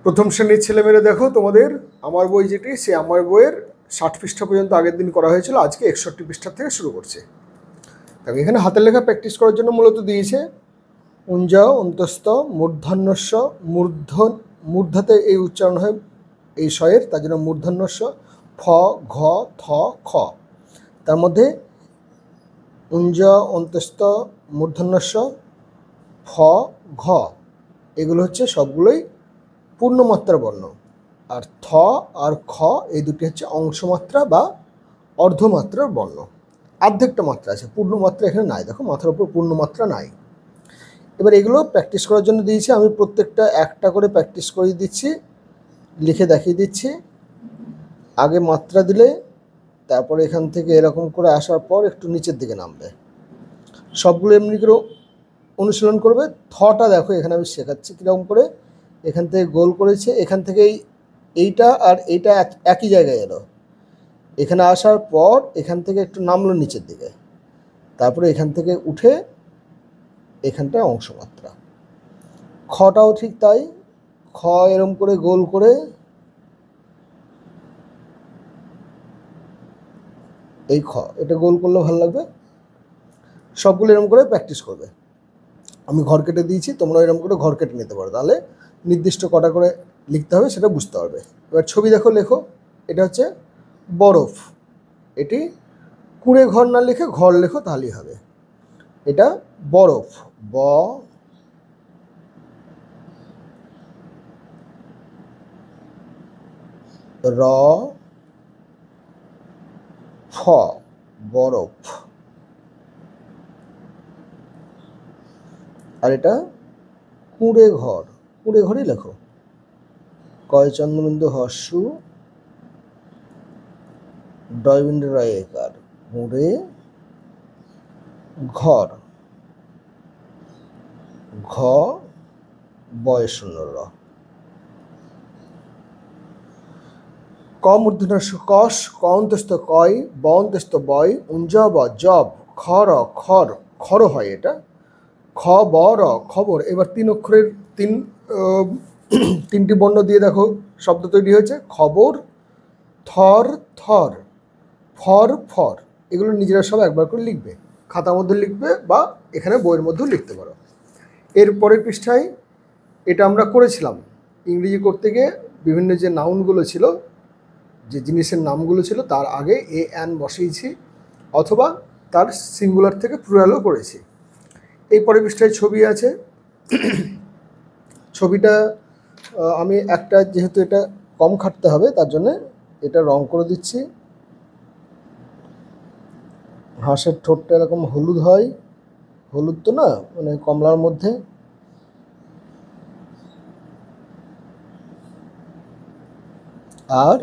প্রথম শ্রেণীর ছেলেমেয়েরা দেখো তোমাদের আমার বই যেটি সে আমার বইয়ের 60 পৃষ্ঠা পর্যন্ত আগের দিন করা হয়েছিল, আজকে 61 পৃষ্ঠা থেকে শুরু করছে। তবে এখানে হাতের লেখা প্র্যাকটিস করার জন্য মূলত দিয়েছে উঞ্জ অন্তস্থ মূর্ধন্যস্য মূর্ধাতে এই উচ্চারণ হয় এই শয়ের, তার জন্য মূর্ধন্যস্য ফ ঘ থ খ। তার মধ্যে উঞ্জ অন্তস্থ মূর্ধন্যস্য ফ ঘ এগুলো হচ্ছে সবগুলোই পূর্ণমাত্রা বর্ণ, আর থ আর খ এই দুটি হচ্ছে অংশমাত্রা বা অর্ধমাত্রার বর্ণ। অর্ধেকটা মাত্রা আছে, পূর্ণমাত্রা এখানে নাই। দেখো মাথার উপর পূর্ণমাত্রা নাই। এবার এগুলো প্র্যাকটিস করার জন্য দিয়েছি, আমি প্রত্যেকটা একটা করে প্র্যাকটিস করিয়ে দিচ্ছি, লিখে দেখিয়ে দিচ্ছি। আগে মাত্রা দিলে তারপরে এখান থেকে এরকম করে আসার পর একটু নিচের দিকে নামবে। সবগুলো এমনি করে অনুশীলন করবে। থটা দেখো এখানে আমি শেখাচ্ছি কীরকম করে। এখান থেকে গোল করেছে, এখান থেকেই এইটা আর এইটা একই জায়গায় এলো। এখানে আসার পর এখান থেকে একটু নামলো নিচের দিকে, তারপরে এখান থেকে উঠে এখানটায় অংশমাত্রা। খটাও ঠিক তাই, খ এরম করে গোল করে এই খ এটা গোল করলে ভালো লাগবে। সবগুলো এরম করে প্র্যাকটিস করবে। আমি ঘর কেটে দিয়েছি, তোমরা এরম করে ঘর কেটে নিতে পারো, তাহলে নির্দিষ্ট কটা করে লিখতে হবে সেটা বুঝতে পারবে। এবার ছবি দেখো, লেখো। এটা হচ্ছে বরফ। এটি কুঁড়ে ঘর না লিখে ঘর লেখো, তাহলেই হবে। এটা বরফ, ব র ফ বরফ। আর এটা কুঁড়ে ঘর, কুঁড়ে ঘরই লেখো। কয় চন্দ্রবিন্দু হর্ষু ডয়বিন্দু রয় একার, কুঁড়ে ঘর, ঘ বয় শূন্য র। ক মূর্ধন্য কষ, ক অন্তস্থ কয়, ব অন্তস্থ বয়, উঞ্জ ব জব, খ র খর, খর হয় এটা, খ ব র খবর। এবার তিন অক্ষরের তিনটি বর্ণ দিয়ে দেখো শব্দ তৈরি হয়েছে। খবর, থর থর, ফর ফর। এগুলো নিজেরা সব একবার করে লিখবে, খাতার মধ্যে লিখবে বা এখানে বইয়ের মধ্যেও লিখতে পারো। এর পরের পৃষ্ঠায় এটা আমরা করেছিলাম ইংরেজি করতে গিয়ে, বিভিন্ন যে নাউনগুলো ছিল, যে জিনিসের নামগুলো ছিল, তার আগে এ অ্যান বসিয়েছি, অথবা তার সিঙ্গুলার থেকে প্লুরালও করেছি। এই পরের পৃষ্ঠায় ছবি আছে। ছবিটা আমি একটা, যেহেতু এটা কম খাটতে হবে তার জন্য এটা রং করে দিচ্ছি। হাঁসের ঠোঁটটা এরকম হলুদ হয়, হলুদ তো না, মানে কমলার মধ্যে। আর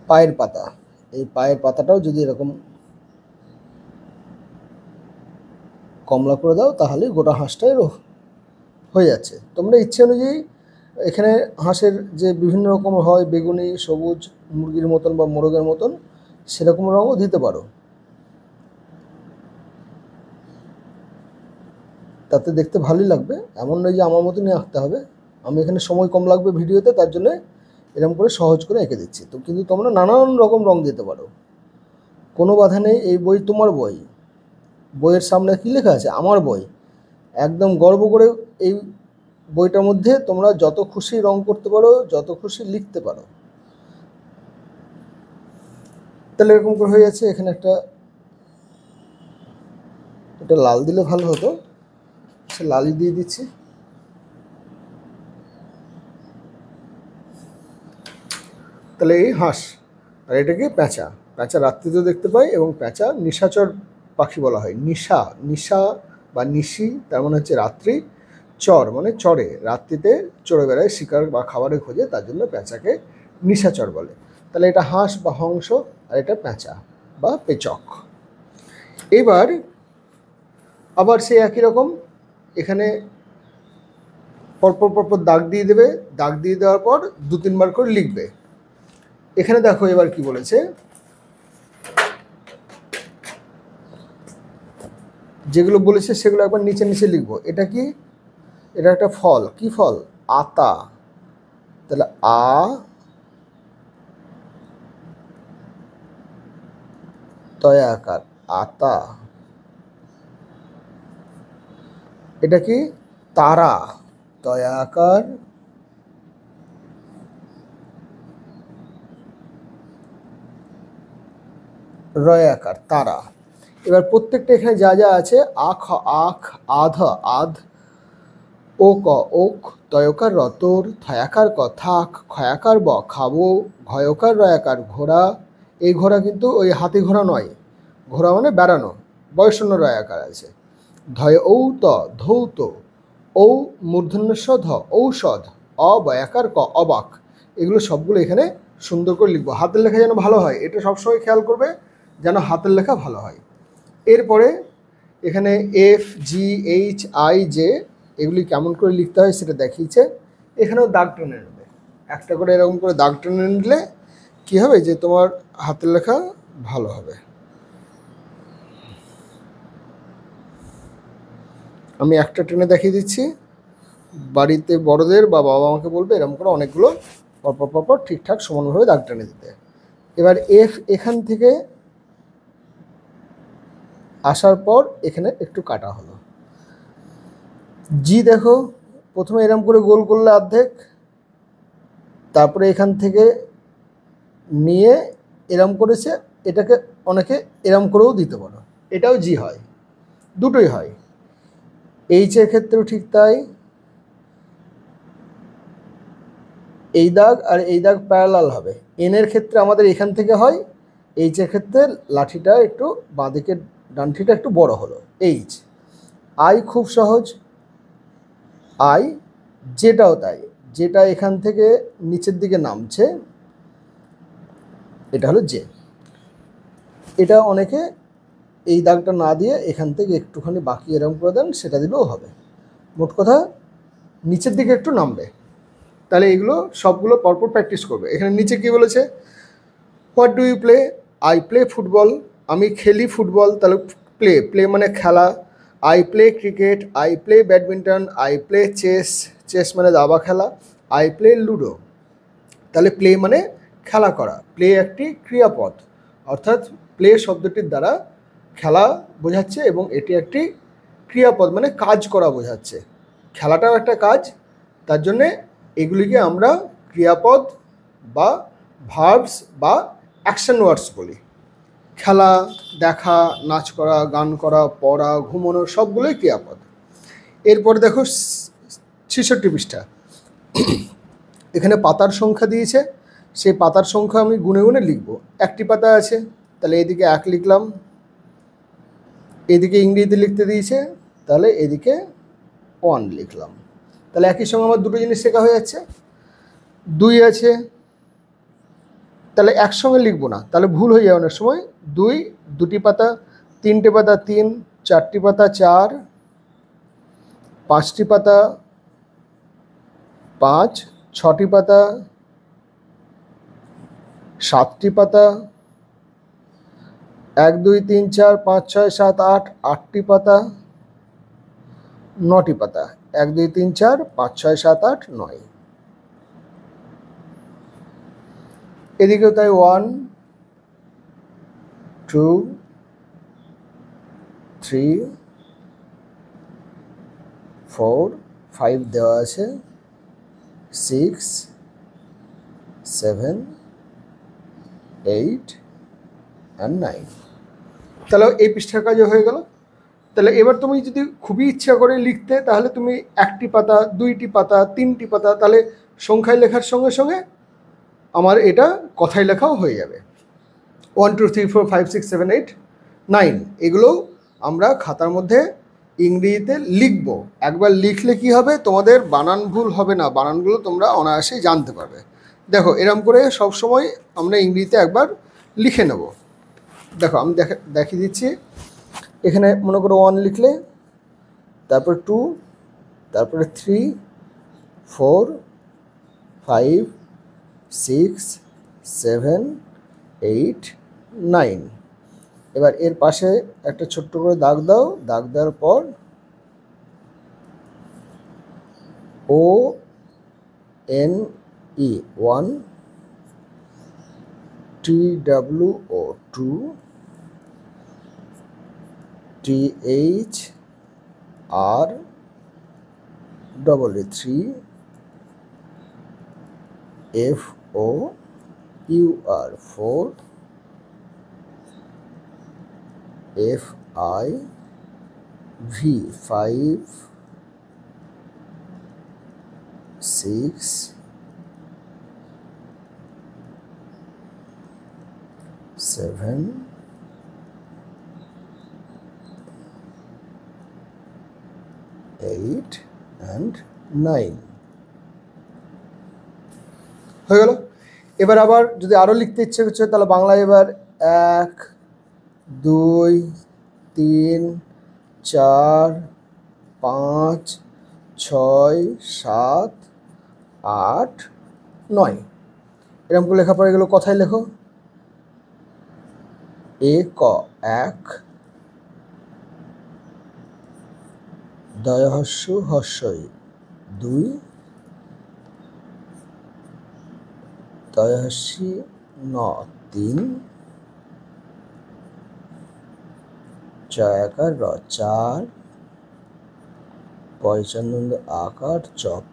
পায়ের পাতা, এই পায়ের পাতাটাও যদি এরকম কমলা করে দাও তাহলে গোটা হাঁসটাই হয়ে যাচ্ছে। তোমরা ইচ্ছে অনুযায়ী এখানে হাঁসের যে বিভিন্ন রকম হয়, বেগুনি, সবুজ, মুরগির মতন বা মোরগের মতন, সেরকম রঙও দিতে পারো, তাতে দেখতে ভালোই লাগবে। এমন নয় যে আমার মতনই আঁকতে হবে। আমি এখানে সময় কম লাগবে ভিডিওতে, তার জন্য এরকম করে সহজ করে এঁকে দিচ্ছি। তো কিন্তু তোমরা নানান রকম রং দিতে পারো, কোনো বাধা নেই। এই বই তোমার বই, বইয়ের সামনে কী লেখা আছে? আমার বই। একদম গর্ব করে এই বইটার মধ্যে তোমরা যত খুশি রং করতে পারো, যত খুশি লিখতে পারো। তাহলে এরকম করে হয়ে যাচ্ছে। এখানে এটা লাল দিলে ভালো হতো, সে লালই দিয়ে দিচ্ছি। তাহলে এই হাঁস, আর এটাকে প্যাঁচা। প্যাঁচা রাত্রিতেও দেখতে পাই, এবং প্যাঁচা নিশাচর পাখি বলা হয়। নিশা, নিশা বা নিশি তার মানে হচ্ছে রাত্রি, চর মানে চরে, রাত্রিতে চড়ে বেড়ায় শিকার বা খাবারের খোঁজে, তার জন্য প্যাঁচাকে নিশাচর বলে। তাহলে এটা হাঁস বা হংস, আর এটা প্যাঁচা বা পেচক। এবার আবার সেই একই রকম এখানে পরপর পরপর দাগ দিয়ে দেবে। দাগ দিয়ে দেওয়ার পর 2-3 বার করে লিখবে। এখানে দেখো এবার কি বলেছে, যেগুলো বলেছে সেগুলো একবার নিচে নিচে লিখবো। এটা কি? এটা একটা ফল। কি ফল? আতা। তাহলে আ তয়া আকার আতা। এটা কি? তারা। তয়া আকার রয় আকার তারা। এবার প্রত্যেকটা এখানে যা যা আছে আখ আখ আধ আধ ওক ওক তয়কার রতর থয়াকার কথাক খয়াকার ব খাবো ঘয়কার রয়াকার ঘোড়া। এই ঘোড়া কিন্তু ওই হাতি ঘোড়া নয়, ঘোড়া মানে বেড়ানো, বয়সন্য রয়াকার আছে। ধয় ঔত ধৌত ঔ মূর্ধন্যস্ব ধ ঔষধ অবয়াকার ক অবাক। এগুলো সবগুলো এখানে সুন্দর করে লিখবো। হাতের লেখা যেন ভালো হয়, এটা সবসময় খেয়াল করবে যেন হাতের লেখা ভালো হয়। এরপরে এখানে F G H I J এগুলি কেমন করে লিখতে হয় সেটা দেখিয়েছে। এখানেও দাগ টেনে নেবে, একটা করে এরকম করে দাগ টেনে নিলে কী হবে যে তোমার হাতের লেখা ভালো হবে। আমি একটা টেনে দেখিয়ে দিচ্ছি, বাড়িতে বড়দের বা বাবা মাকে বলবে এরকম করে অনেকগুলো পরপর পরপর ঠিকঠাক সমানভাবে দাগ টেনে দিতে। এবার এফ এখান থেকে আসার পর এখানে একটু কাটা হলো। জি দেখো প্রথমে এরম করে গোল করলে অর্ধেক, তারপরে এখান থেকে নিয়ে এরম করেছে, এটাকে অনেকে এরম করেও দিতে পারো, এটাও জি হয়, দুটোই হয়। এইচের ক্ষেত্রেও ঠিক তাই, এই দাগ আর এই দাগ প্যারালাল হবে। এনের ক্ষেত্রে আমাদের এখান থেকে হয়, এইচের ক্ষেত্রে লাঠিটা একটু বাঁদিকের ডানঠিটা একটু বড় হলো এইচ। আই খুব সহজ, আই যেটাও তাই, যেটা এখান থেকে নিচের দিকে নামছে এটা হলো জে। এটা অনেকে এই দাগটা না দিয়ে এখান থেকে একটুখানি বাকি এরকম করে দেন, সেটা দিলেও হবে। মোট কথা নিচের দিকে একটু নামবে। তাহলে এগুলো সবগুলো পরপর প্র্যাকটিস করবে। এখানে নিচে কি বলেছে? What do you play? I play football. আমি খেলি ফুটবল। তাহলে প্লে, প্লে মানে খেলা। I play cricket, I play badminton, I play chess, chess মানে দাবা খেলা। I play ludo. তাহলে প্লে মানে খেলা করা, প্লে একটি ক্রিয়াপদ, অর্থাৎ প্লে শব্দটির দ্বারা খেলা বোঝাচ্ছে এবং এটি একটি ক্রিয়াপদ মানে কাজ করা বোঝাচ্ছে। খেলাটাও একটা কাজ, তার জন্যে এগুলিকে আমরা ক্রিয়াপদ বা ভার্বস বা অ্যাকশন ওয়ার্ডস বলি। খেলা, দেখা, নাচ করা, গান করা, পড়া, ঘুমানো সবগুলোই ক্রিয়াপদ। এরপর দেখো 66 পৃষ্ঠা, এখানে পাতার সংখ্যা দিয়েছে, সেই পাতার সংখ্যা আমি গুনে গুনে লিখব। একটি পাতা আছে, তাহলে এদিকে 1 লিখলাম, এদিকে ইংরেজিতে লিখতে দিয়েছে, তাহলে এদিকে 1 লিখলাম। তাহলে একই সঙ্গে আমার দুটো জিনিস শেখা হয়ে যাচ্ছে। 2 আছে, তাহলে একসঙ্গে লিখবো না, তাহলে ভুল হয়ে যায় অনেক সময়। 2 দুটি পাতা, 3টে পাতা 3, 4টি পাতা 4, 5টি পাতা 5, 6টি পাতা, 7টি পাতা, 1 2 3 4 5 6 7 8, 8টি পাতা, 9টি পাতা, 1 2 3 4 5 6 7 8 9। এদিকেও তাই 1 2 3 4 5 দেওয়া আছে, 6 7 8 and 9। তাহলে এই পৃষ্ঠার কাজও হয়ে গেল। তাহলে এবার তুমি যদি খুবই ইচ্ছা করে লিখতে, তাহলে তুমি 1টি পাতা, 2টি পাতা, 3টি পাতা, তাহলে সংখ্যায় লেখার সঙ্গে সঙ্গে আমার এটা কথায় লেখাও হয়ে যাবে। 1 2 3 4 5 6 7 8 9 এগুলো আমরা খাতার মধ্যে ইংরেজিতে লিখব। একবার লিখলে কি হবে, তোমাদের বানান ভুল হবে না, বানানগুলো তোমরা অনায়াসেই জানতে পারবে। দেখো এরম করে সব সময় আমরা ইংরেজিতে একবার লিখে নেব। দেখো আমি দেখিয়ে দিচ্ছি। এখানে মনে করো 1 লিখলে, তারপর 2, তারপরে 3 4 5 6 7 8 9। এবার এর পাশে একটা ছোট্ট করে দাগ দাও, দাগ দেওয়ার পর ONE 1, TWO 2, THREE 3, FOUR 4, FIV 5, 6, 7, 8 and 9 হয়ে গেল। এবার আবার যদি আরও লিখতে ইচ্ছে করছে তাহলে বাংলা এবার 1, 2, 3, 4, 5, 6, 7, 8, 9 এরকম করে লেখা পড়ে গেল। কথায় লেখো এক 2, 3, 4 4, 5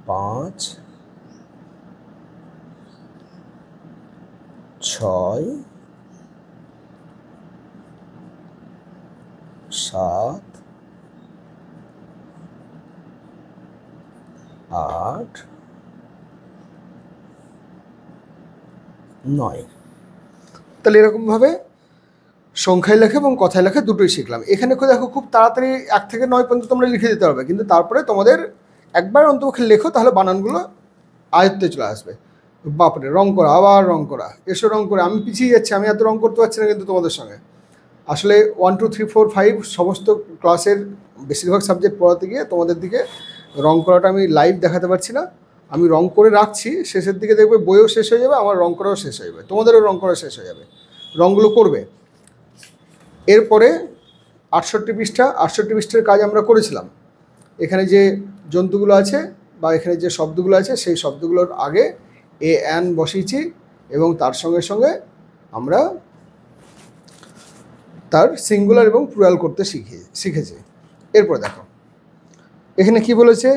5, 6, 7, 8, 9 তাহলে এরকমভাবে সংখ্যায় লেখা এবং কথায় লেখা দুটোই শিখলাম। এখানে দেখো খুব তাড়াতাড়ি 1 থেকে 9 পর্যন্ত তোমরা লিখে দিতে পারবে, কিন্তু তারপরে তোমাদের একবার অন্তপক্ষে লেখো, তাহলে বানানগুলো আয়ত্তে চলে আসবে। বাপরে, রং করা, আবার রং করা, এসো রং করে। আমি পিছিয়ে যাচ্ছি, আমি এত রং করতে পারছি না কিন্তু তোমাদের সঙ্গে। আসলে 1 2 3 4 5 সমস্ত ক্লাসের বেশিরভাগ সাবজেক্ট পড়াতে গিয়ে তোমাদের দিকে রং করাটা আমি লাইভ দেখাতে পারছি না। আমি রং করে রাখছি, শেষের দিকে দেখবে বইও শেষ হয়ে যাবে, আমার রং করাও শেষ হয়ে যাবে, তোমাদেরও রং করা শেষ হয়ে যাবে। রঙগুলো করবে। এরপরে 68 পৃষ্ঠার কাজ আমরা করেছিলাম। এখানে যে জন্তুগুলো আছে বা এখানে যে শব্দগুলো আছে সেই শব্দগুলোর আগে AN বসিয়েছি এবং তার সঙ্গে সঙ্গে আমরা তার সিঙ্গুলার এবং প্লুরাল করতে শিখেছি। এরপর দেখো এখানে কি বলেছে,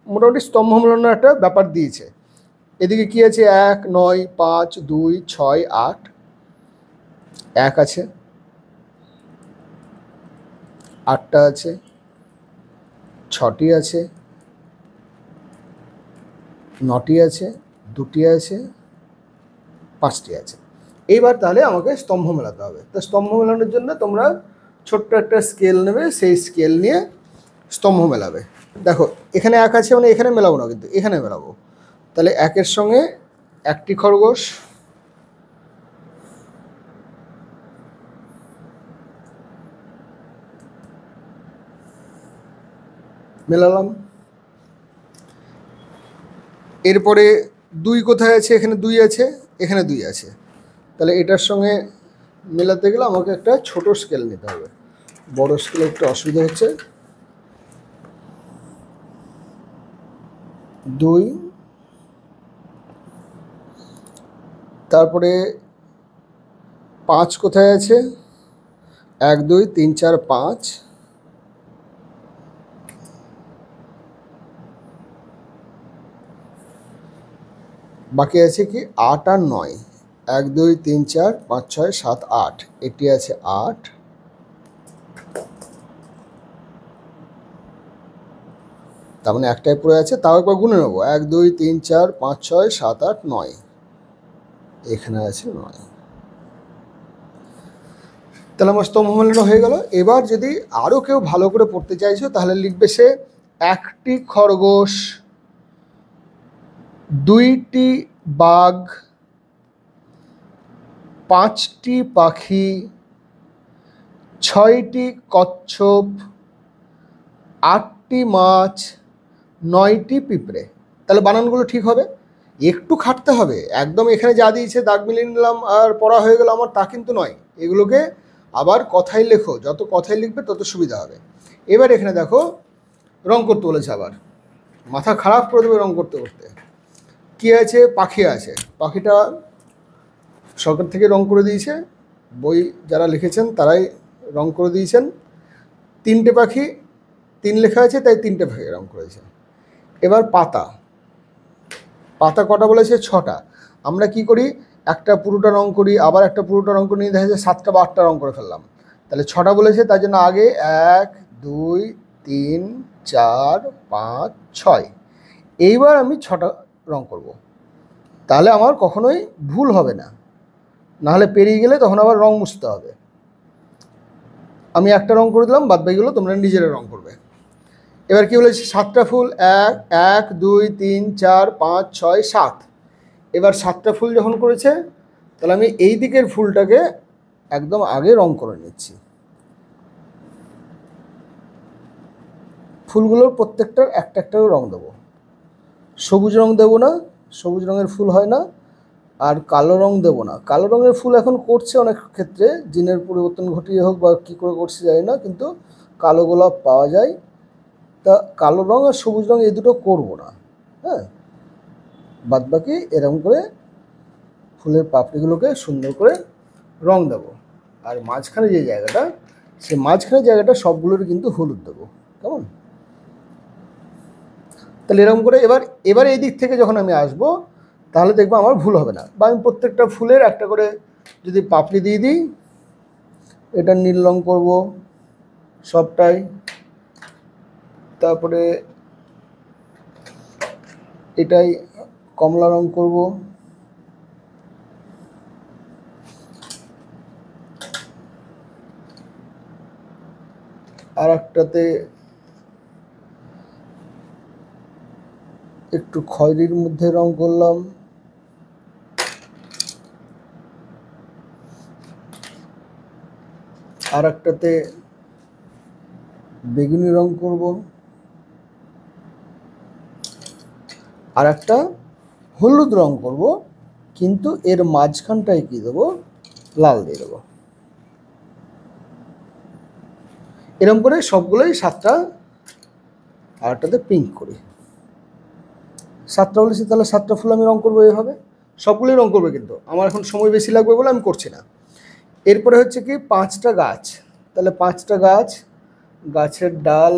মোটামুটি স্তম্ভ মেলানোর একটা ব্যাপার দিয়েছে। এদিকে কি আছে, 1 9 5 2 6 8, 1 আছে, 8টা আছে, 6টি আছে, 9টি আছে, 2টি আছে, 5টি আছে। এইবার তাহলে আমাকে স্তম্ভ মেলাতে হবে। তো স্তম্ভ মেলানোর জন্য তোমরা ছোট্ট একটা স্কেল নেবে, সেই স্কেল নিয়ে স্তম্ভ মেলাবে। দেখো এখানে 1 আছে, মানে এখানে মেলাবো না, কিন্তু এখানে মেলাবো। তাহলে 1-এর সঙ্গে একটি খরগোশ, মেলালাম। এরপরে 2 কোথায় আছে, এখানে 2 আছে, এখানে 2 আছে। তাহলে এটার সঙ্গে মেলাতে গেলে আমাকে একটা ছোট স্কেল নিতে হবে, বড় স্কেলে একটু অসুবিধা হচ্ছে। 2, তারপরে 5 কোথায় আছে, 1 2 3 4 5, বাকি আছে কি 8 আর 9, 1 2 3 4 5 6 7 8, এটি আছে 8, তার মানে একটাই পড়ে আছে। তাও একবার গুনে নেবো, 1 2 3 4 5 6 7 8 9, এখানে আছে 9। তাহলে আমার স্তম্ভ মেলানো হয়ে গেল। এবার যদি আরও কেউ ভালো করে পড়তে চাইছো তাহলে লিখবে সে 1টি খরগোশ, 2টি বাঘ, 5টি পাখি, 6টি কচ্ছপ, 8টি মাছ, 9টি পিঁপড়ে। তাহলে বানানগুলো ঠিক হবে। একটু খাটতে হবে, একদম এখানে যা দিয়েছে দাগ মিলিয়ে নিলাম আর পড়া হয়ে গেল আমার, তা কিন্তু নয়। এগুলোকে আবার কথায় লেখো, যত কথায় লিখবে তত সুবিধা হবে। এবার এখানে দেখো রং করতে বলেছে, আবার মাথা খারাপ করে দেবে রং করতে করতে। কী আছে? পাখি আছে। পাখিটা সরকার থেকে রং করে দিয়েছে, বই যারা লিখেছেন তারাই রং করে দিয়েছেন। 3টে পাখি, 3 লেখা আছে তাই 3টে পাখি রং করেছে। এবার পাতা, পাতা কটা বলেছে? 6টা। আমরা কি করি, একটা পুরোটা রং করি, আবার একটা পুরোটা রং করে নিয়ে দেখা যায় 7টা বা 8টা রং করে ফেললাম। তাহলে 6টা বলেছে, তার জন্য আগে 1 2 3 4 5 6। এইবার আমি 6টা রং করব, তাহলে আমার কখনোই ভুল হবে না, নাহলে পেরিয়ে গেলে তখন আবার রং মুছতে হবে। আমি একটা রং করে দিলাম, বাদ বাকিগুলো তোমরা নিজেরা রং করবে। এবার কি বলেছে? 7টা ফুল, 1 2 3 4 5 6 7। এবার 7টা ফুল যখন করেছে, তাহলে আমি এই দিকের ফুলটাকে একদম আগে রং করে নিচ্ছি। ফুলগুলোর প্রত্যেকটার একটা একটা রং দেবো। সবুজ রং দেবো না, সবুজ রঙের ফুল হয় না। আর কালো রং দেবো না, কালো রঙের ফুল এখন করছে অনেক ক্ষেত্রে, জিনের পরিবর্তন ঘটিয়ে হোক বা কী করে করছে যায় না, কিন্তু কালো গোলাপ পাওয়া যায়। তা কালো রং আর সবুজ রং এই দুটো করবো না। হ্যাঁ, বাদ বাকি এরকম করে ফুলের পাপড়িগুলোকে সুন্দর করে রং দেবো। আর মাঝখানে যে জায়গাটা, সে মাঝখানে জায়গাটা সবগুলোর কিন্তু হলুদ দেবো। কেমন? তাহলে এরকম করে এবার এই দিক থেকে যখন আমি আসবো, তাহলে দেখবো আমার ভুল হবে না। বা আমি প্রত্যেকটা ফুলের একটা করে যদি পাপড়ি দিয়ে দিই, এটা নীল রং করব সবটাই, তারপরে এটাই কমলা রং করব, আর একটাতে একটু খয়েরির মধ্যে রং করলাম, আর একটাতে বেগুনি রং করব, আর একটা হলুদ রং করব, কিন্তু এর মাঝখানটায় কি দেবো? লাল দিয়ে দেবো। এরকম করে সবগুলোই 7টা, আর একটাতে পিঙ্ক করি। 7টা বলেছি, তাহলে 7টা ফুল আমি রং করবো এইভাবে। সবগুলোই রং করবে, কিন্তু আমার এখন সময় বেশি লাগবে বলে আমি করছি না। এরপরে হচ্ছে কি 5টা গাছ, তাহলে 5টা গাছ, গাছের ডাল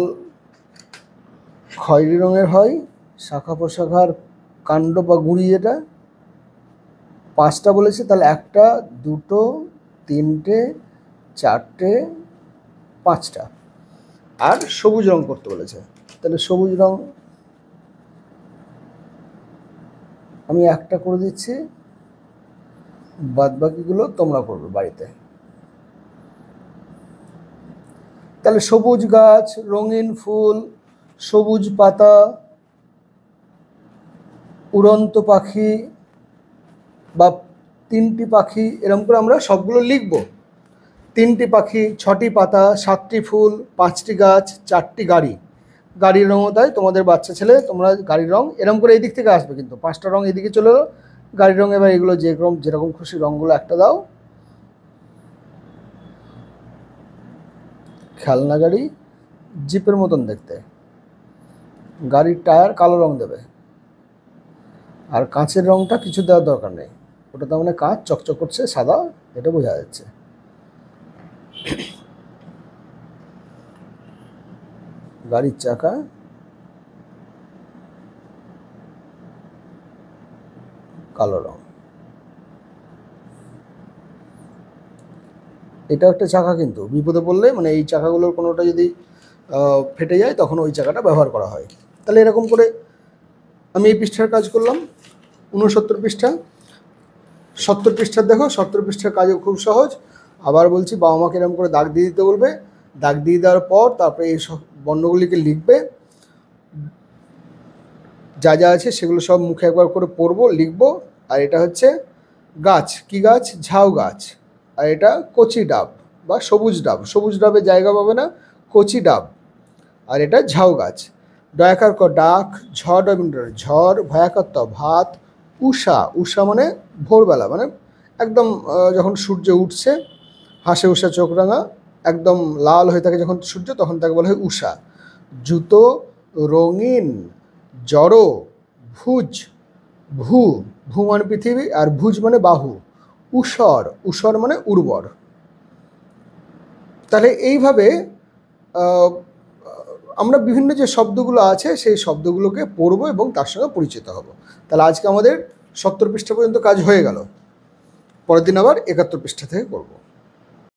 খয়েরি রঙের হয়, শাখা প্রশাখার কাণ্ড বা গুঁড়ি যেটা। 5টা বলেছে, তাহলে 1টা 2টো 3টে 4টে 5টা। আর সবুজ রং করতে বলেছে, তাহলে সবুজ রং আমি একটা করে দিচ্ছি, বাদ বাকিগুলো তোমরা করবে বাড়িতে। তাহলে সবুজ গাছ, রঙিন ফুল, সবুজ পাতা, উড়ন্ত পাখি বা 3টি পাখি, এরকম করে আমরা সবগুলো লিখব। 3টি পাখি, 6টি পাতা, 7টি ফুল, 5টি গাছ, 4টি গাড়ি। গাড়ির রঙও তাই, তোমাদের বাচ্চা ছেলে তোমরা গাড়ির রং এরকম করে এই দিক থেকে আসবে, কিন্তু 5টা রং এদিকে চলে এলো গাড়ির রং। এবার এগুলো যেরকম খুশি রঙগুলো একটা দাও। খেলনা গাড়ি, জিপের মতন দেখতে। গাড়ির টায়ার কালো রং দেবে, আর কাঁচের রংটা কিছু দেওয়ার দরকার নেই, ওটা তার মানে কাঁচ চকচক করছে সাদা, এটা বোঝা যাচ্ছে। গাড়ির চাকা কালো রং, এটা একটা চাকা, কিন্তু বিপদে পড়লে মানে এই চাকাগুলোর কোনোটা যদি ফেটে যায় তখন ওই চাকাটা ব্যবহার করা হয়। তাহলে এরকম করে আমি এই পৃষ্ঠার কাজ করলাম। 69 পৃষ্ঠা, 70 পৃষ্ঠার দেখো, 70 পৃষ্ঠার কাজও খুব সহজ। আবার বলছি, বাবা মাকে এরকম করে দাগ দিয়ে দিতে বলবে। দাগ দিয়ে দেওয়ার পর তারপরে এই সব বর্ণগুলিকে লিখবে, যা যা আছে সেগুলো সব মুখে একবার করে পড়বো, লিখবো। আর এটা হচ্ছে গাছ, কি গাছ? ঝাউ গাছ। আর এটা কচি ডাব বা সবুজ ডাব, সবুজ ডাবের জায়গা পাবে না, কচি ডাব। আর এটা ঝাউ গাছ। ডয়াকার ক ডাক, ঝড় রবীন্দ্র ঝড়, ভয়াকার ত ভাত, উষা, উষা মানে ভোরবেলা, মানে একদম যখন সূর্য উঠছে, হাসে উষা চোখ রাঙা, একদম লাল হয়ে থাকে যখন সূর্য, তখন তাকে বলা হয় উষা। জুতো, রঙিন, জড়, ভুজ, ভূ, ভূ মানে পৃথিবী, আর ভুজ মানে বাহু। উষর, উষর মানে উর্বর। তাহলে এইভাবে আমরা বিভিন্ন যে শব্দগুলো আছে সেই শব্দগুলোকে পড়ব এবং তার সঙ্গে পরিচিত হব। তাহলে আজকে আমাদের 70 পৃষ্ঠা পর্যন্ত কাজ হয়ে গেল। পরের দিন আবার 71 পৃষ্ঠা থেকে করব।